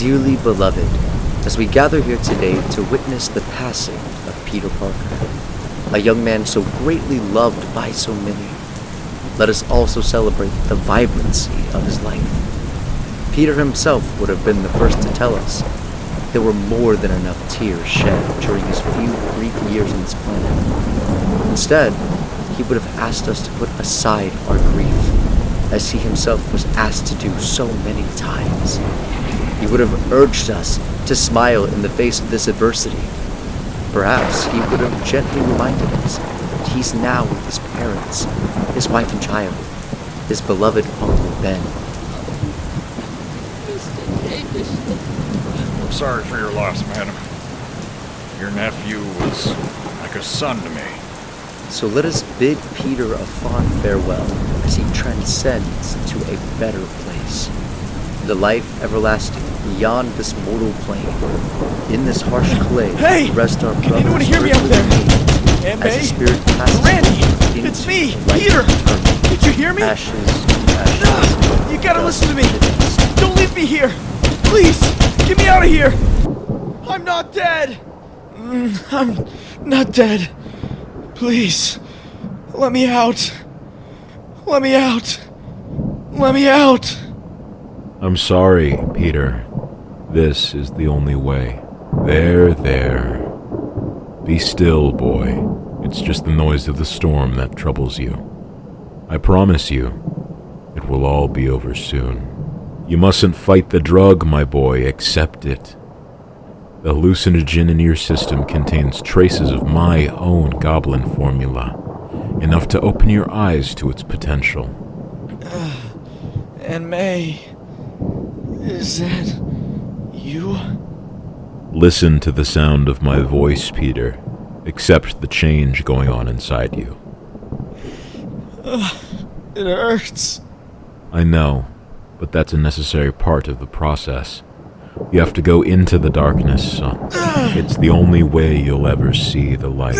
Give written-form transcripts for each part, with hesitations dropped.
Dearly beloved, as we gather here today to witness the passing of Peter Parker, a young man so greatly loved by so many, let us also celebrate the vibrancy of his life. Peter himself would have been the first to tell us there were more than enough tears shed during his few brief years on this planet. Instead, he would have asked us to put aside our grief, as he himself was asked to do so many times. He would have urged us to smile in the face of this adversity. Perhaps he would have gently reminded us that he's now with his parents, his wife and child, his beloved Uncle Ben. I'm sorry for your loss, madam. Your nephew was like a son to me. So let us bid Peter a fond farewell as he transcends to a better place, the life everlasting beyond this mortal plane. In this harsh clay, hey! Rest our Can anyone hear me out there? Aunt as May? the spirit passes Randy! It's me, Peter! Did you hear me? Ashes to ashes. You gotta listen to me! Don't leave me here! Please! Get me out of here! I'm not dead! I'm not dead. Please. Let me out. Let me out. Let me out. I'm sorry, Peter. This is the only way. There. Be still, boy. It's just the noise of the storm that troubles you. I promise you, it will all be over soon. You mustn't fight the drug, my boy. Accept it. The hallucinogen in your system contains traces of my own Goblin formula, enough to open your eyes to its potential. Aunt May, is that you? Listen to the sound of my voice, Peter. Accept the change going on inside you. It hurts. I know, but that's a necessary part of the process. You have to go into the darkness, son. It's the only way you'll ever see the light.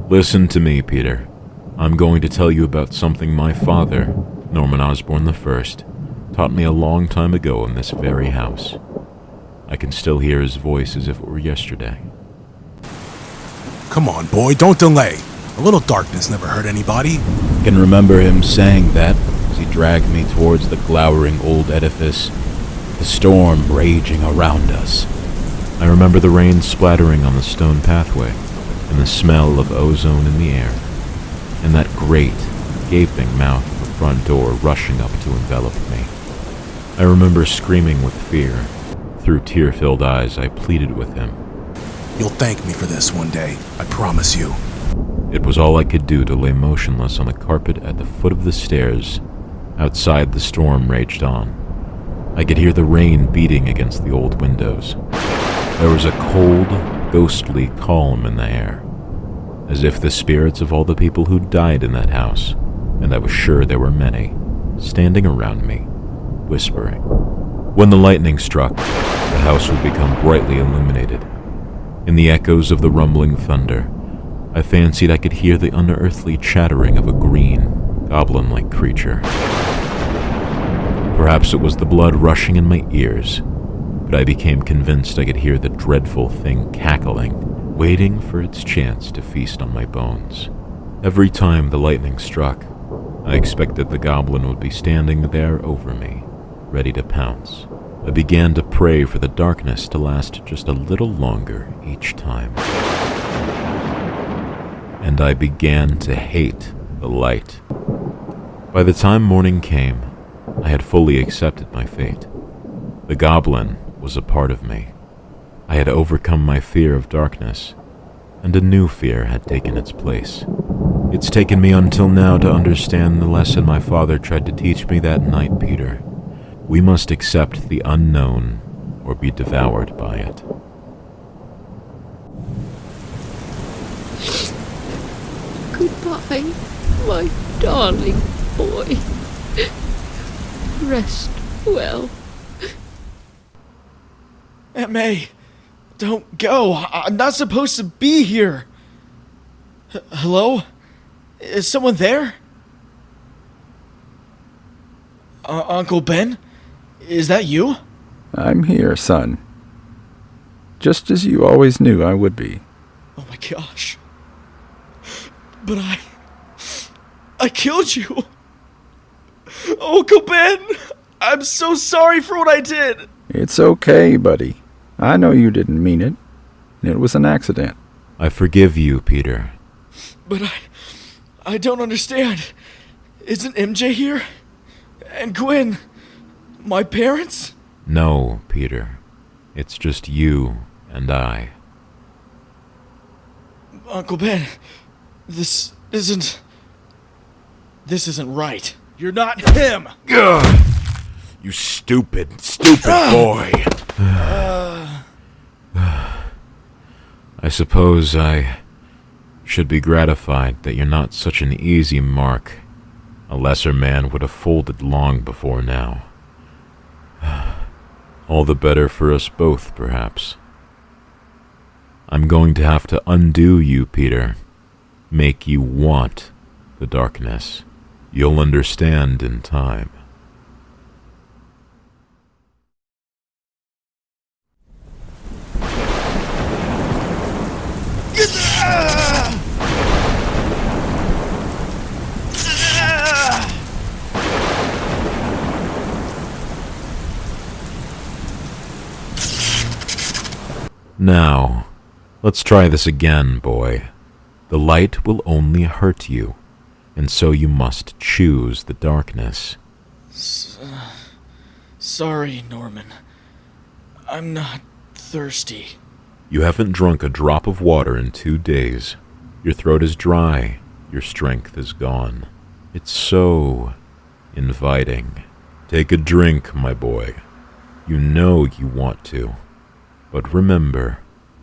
Listen to me, Peter. I'm going to tell you about something my father, Norman Osborn I, taught me a long time ago in this very house. I can still hear his voice as if it were yesterday. Come on, boy, don't delay. A little darkness never hurt anybody. I can remember him saying that as he dragged me towards the glowering old edifice, the storm raging around us. I remember the rain splattering on the stone pathway, and the smell of ozone in the air, and that great, gaping mouth of the front door rushing up to envelop me. I remember screaming with fear. Through tear-filled eyes, I pleaded with him. You'll thank me for this one day, I promise you. It was all I could do to lay motionless on the carpet at the foot of the stairs. Outside, the storm raged on. I could hear the rain beating against the old windows. There was a cold, ghostly calm in the air, as if the spirits of all the people who died in that house, and I was sure there were many, standing around me, whispering. When the lightning struck, the house would become brightly illuminated. In the echoes of the rumbling thunder, I fancied I could hear the unearthly chattering of a green, goblin-like creature. Perhaps it was the blood rushing in my ears, but I became convinced I could hear the dreadful thing cackling, waiting for its chance to feast on my bones. Every time the lightning struck, I expected the goblin would be standing there over me, ready to pounce. I began to pray for the darkness to last just a little longer each time. And I began to hate the light. By the time morning came, I had fully accepted my fate. The goblin was a part of me. I had overcome my fear of darkness, and a new fear had taken its place. It's taken me until now to understand the lesson my father tried to teach me that night, Peter. We must accept the unknown or be devoured by it. Goodbye, my darling boy. Rest well. Aunt May, don't go. I'm not supposed to be here. Hello? Is someone there? Uncle Ben? Is that you? I'm here, son. Just as you always knew I would be. Oh my gosh. But I killed you. Oh, Goblin, I'm so sorry for what I did. It's okay, buddy. I know you didn't mean it. It was an accident. I forgive you, Peter. But I don't understand. Isn't MJ here? And Gwen? My parents? No, Peter. It's just you and I. Uncle Ben, this isn't right. You're not him! Ugh! You stupid boy. I suppose I should be gratified that you're not such an easy mark. A lesser man would have folded long before now. All the better for us both, perhaps. I'm going to have to undo you, Peter. Make you want the darkness. You'll understand in time. Now, let's try this again, boy. The light will only hurt you, and so you must choose the darkness. Sorry, Norman. I'm not thirsty. You haven't drunk a drop of water in 2 days. Your throat is dry. Your strength is gone. It's so inviting. Take a drink, my boy. You know you want to. But remember,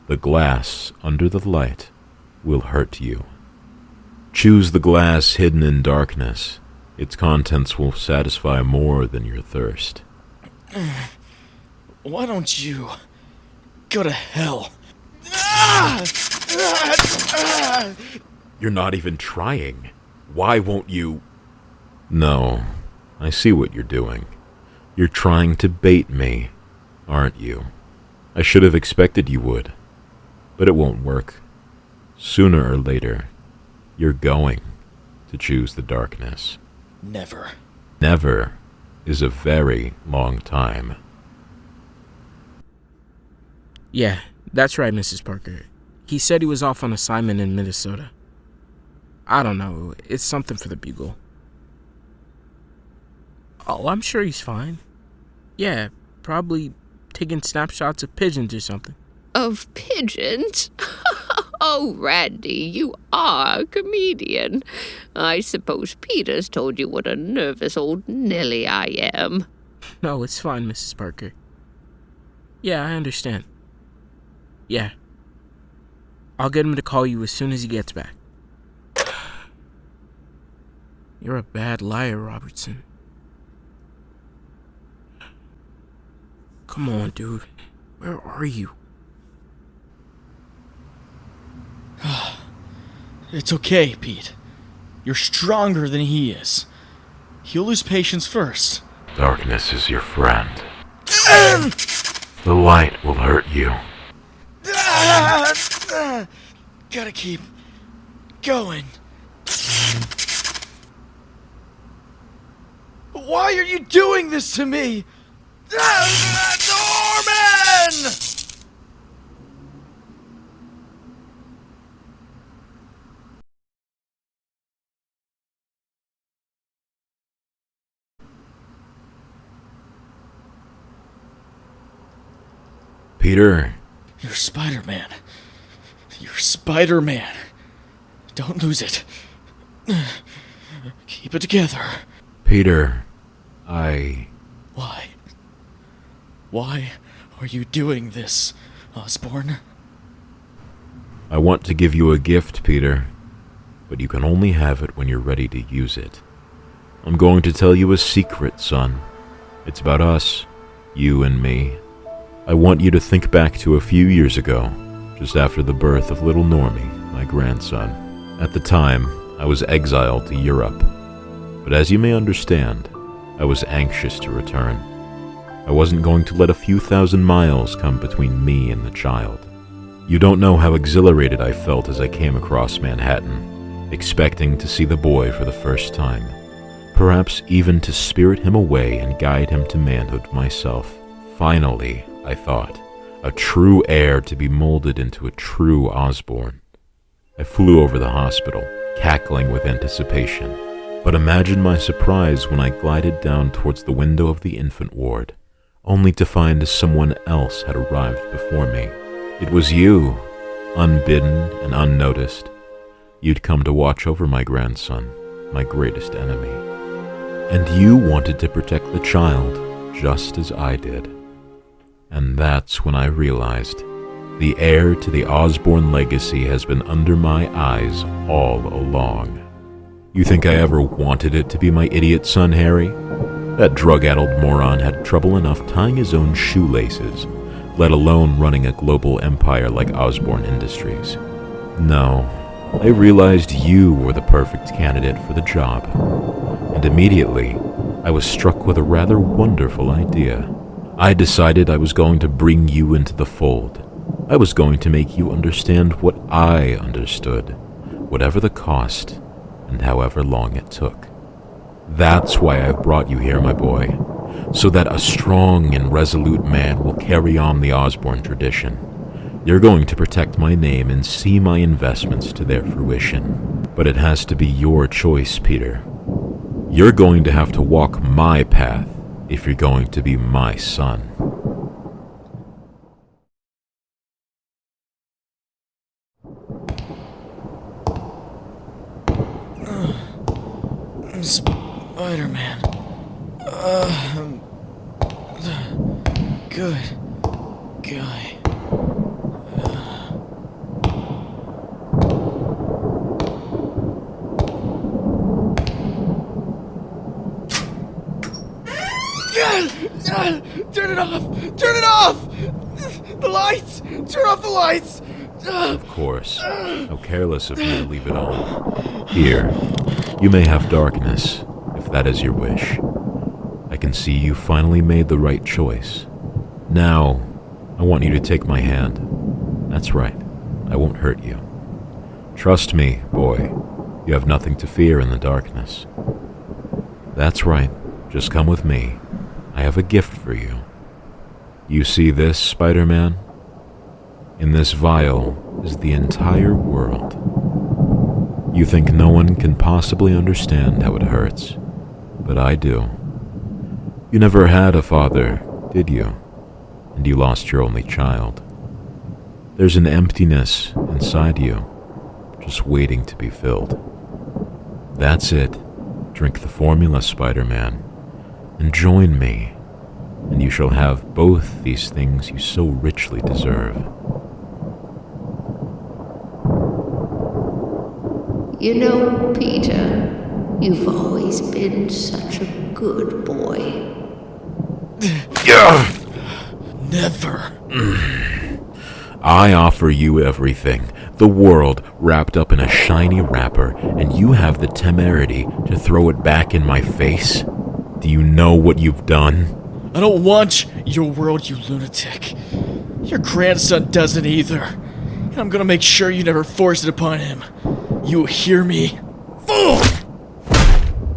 the glass under the light will hurt you. Choose the glass hidden in darkness. Its contents will satisfy more than your thirst. Why don't you go to hell? You're not even trying. Why won't you? No, I see what you're doing. You're trying to bait me, aren't you? I should have expected you would, but it won't work. Sooner or later, you're going to choose the darkness. Never. Never is a very long time. Yeah, that's right, Mrs. Parker. He said he was off on assignment in Minnesota. I don't know, it's something for the Bugle. Oh, I'm sure he's fine. Yeah, probably taking snapshots of pigeons or something. Of pigeons? Oh, Randy, you are a comedian. I suppose Peter's told you what a nervous old Nelly I am. No, it's fine, Mrs. Parker. Yeah, I understand. Yeah. I'll get him to call you as soon as he gets back. You're a bad liar, Robertson. Come on, dude. Where are you? It's okay, Pete. You're stronger than he is. He'll lose patience first. Darkness is your friend. The light will hurt you. Gotta keep going. Why are you doing this to me? Norman! Peter. You're Spider-Man. You're Spider-Man. Don't lose it. Keep it together. Peter, Why? Why are you doing this, Osborn? I want to give you a gift, Peter, but you can only have it when you're ready to use it. I'm going to tell you a secret, son. It's about us, you and me. I want you to think back to a few years ago, just after the birth of little Normie, my grandson. At the time, I was exiled to Europe, but as you may understand, I was anxious to return. I wasn't going to let a few thousand miles come between me and the child. You don't know how exhilarated I felt as I came across Manhattan, expecting to see the boy for the first time, perhaps even to spirit him away and guide him to manhood myself. Finally, I thought, a true heir to be molded into a true Osborn. I flew over the hospital, cackling with anticipation, but imagine my surprise when I glided down towards the window of the infant ward, only to find someone else had arrived before me. It was you, unbidden and unnoticed. You'd come to watch over my grandson, my greatest enemy. And you wanted to protect the child, just as I did. And that's when I realized the heir to the Osborn legacy has been under my eyes all along. You think I ever wanted it to be my idiot son, Harry? That drug-addled moron had trouble enough tying his own shoelaces, let alone running a global empire like Osborn Industries. No, I realized you were the perfect candidate for the job. And immediately, I was struck with a rather wonderful idea. I decided I was going to bring you into the fold. I was going to make you understand what I understood, whatever the cost, and however long it took. That's why I've brought you here, my boy, so that a strong and resolute man will carry on the Osborn tradition. You're going to protect my name and see my investments to their fruition. But it has to be your choice, Peter. You're going to have to walk my path if you're going to be my son. Spider-Man. Good guy. Turn it off! Turn it off! The lights! Turn off the lights! Of course. How careless of me to leave it on. Here, you may have darkness, if that is your wish. I can see you finally made the right choice. Now, I want you to take my hand. That's right, I won't hurt you. Trust me, boy, you have nothing to fear in the darkness. That's right, just come with me. I have a gift for you. You see this, Spider-Man? In this vial is the entire world. You think no one can possibly understand how it hurts, but I do. You never had a father, did you? And you lost your only child. There's an emptiness inside you, just waiting to be filled. That's it. Drink the formula, Spider-Man, and join me, and you shall have both these things you so richly deserve. You know, Peter, you've always been such a good boy. Never. I offer you everything, the world wrapped up in a shiny wrapper, and you have the temerity to throw it back in my face? Do you know what you've done? I don't want your world, you lunatic. Your grandson doesn't either. And I'm gonna make sure you never force it upon him. You hear me? Fool!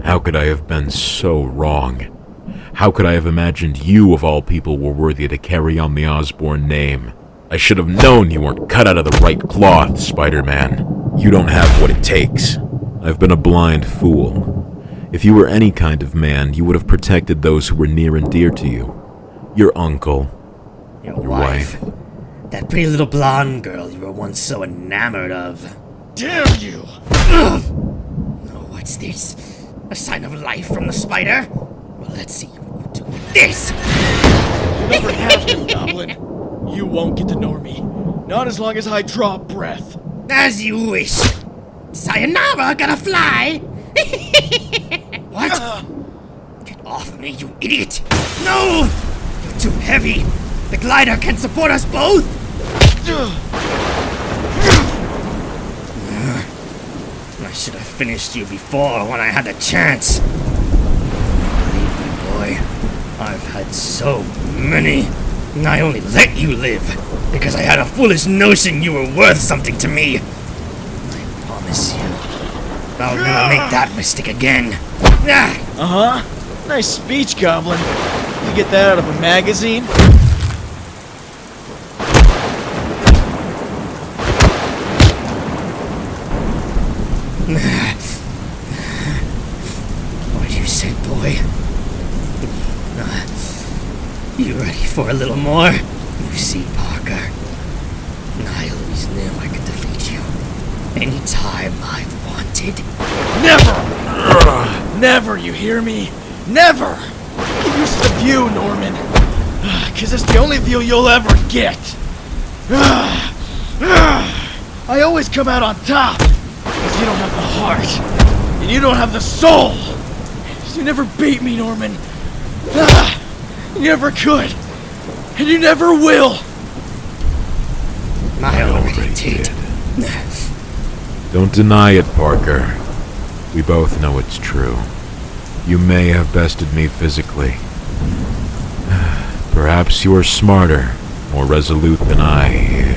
How could I have been so wrong? How could I have imagined you, of all people, were worthy to carry on the Osborn name? I should have known you weren't cut out of the right cloth, Spider-Man. You don't have what it takes. I've been a blind fool. If you were any kind of man, you would have protected those who were near and dear to you. Your uncle. Your wife. That pretty little blonde girl you were once so enamored of. Damn you! Oh, what's this? A sign of life from the spider? Well, let's see what you do with this! You never have to, Goblin. You won't get to know me. Not as long as I draw breath. As you wish. Sayonara, gonna fly! What? Get off me, you idiot! No! You're too heavy. The glider can support us both! I should have finished you before when I had the chance. Believe me, boy. I've had so many. And I only let you live because I had a foolish notion you were worth something to me. I promise you, I'll never make that mistake again. Uh-huh. Nice speech, Goblin. You get that out of a magazine? What you said, boy? You ready for a little more? You see, Parker, I always knew I could defeat you anytime I wanted. Never! Never, you hear me? Never! Get used to the view, Norman. Because it's the only view you'll ever get. I always come out on top. Because you don't have the heart. And you don't have the soul. You never beat me, Norman. You never could. And you never will. I already did. Don't deny it, Parker. We both know it's true. You may have bested me physically. Perhaps you are smarter, more resolute than I.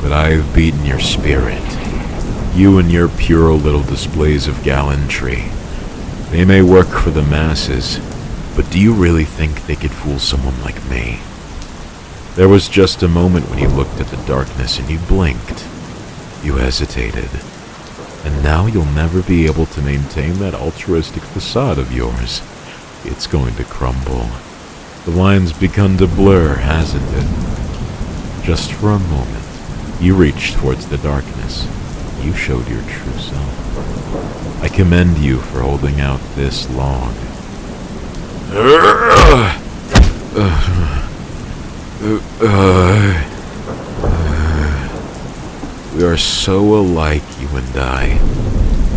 But I have beaten your spirit. You and your puerile little displays of gallantry. They may work for the masses, but do you really think they could fool someone like me? There was just a moment when you looked at the darkness and you blinked. You hesitated. And now you'll never be able to maintain that altruistic facade of yours. It's going to crumble. The line's begun to blur, hasn't it? Just for a moment, you reached towards the darkness. You showed your true self. I commend you for holding out this long. We are so alike, you and I.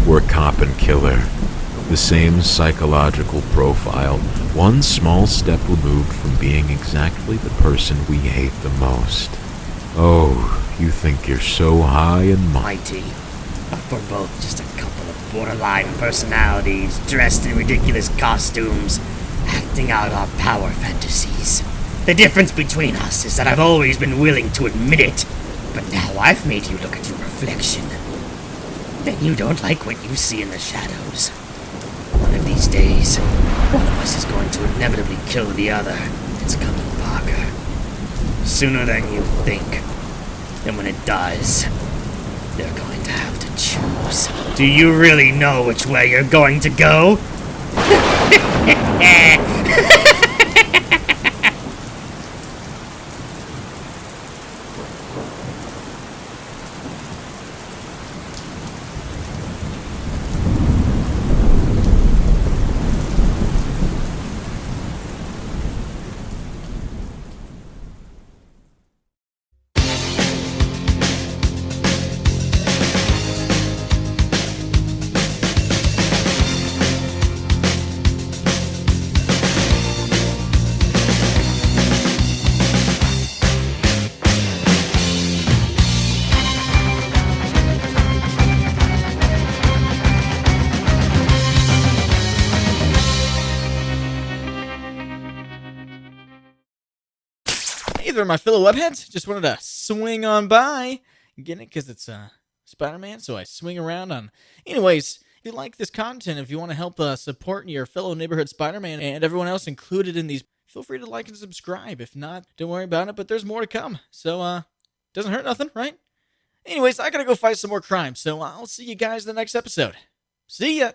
We're cop and killer. The same psychological profile, one small step removed from being exactly the person we hate the most. Oh, you think you're so high and Mighty. But we're both just a couple of borderline personalities dressed in ridiculous costumes, acting out our power fantasies. The difference between us is that I've always been willing to admit it, but now I've made you look at your reflection. Then you don't like what you see in the shadows. One of these days, one of us is going to inevitably kill the other. It's coming, Parker. Sooner than you think. And when it does, they're going to have to choose. Do you really know which way you're going to go? Hey there, my fellow webheads. Just wanted to swing on by. Get it? Because it's Spider-Man, so I swing around on. Anyways, if you like this content, if you want to help support your fellow neighborhood Spider-Man and everyone else included in these, feel free to like and subscribe. If not, don't worry about it, but there's more to come. So, doesn't hurt nothing, right? Anyways, I gotta go fight some more crime, so I'll see you guys in the next episode. See ya!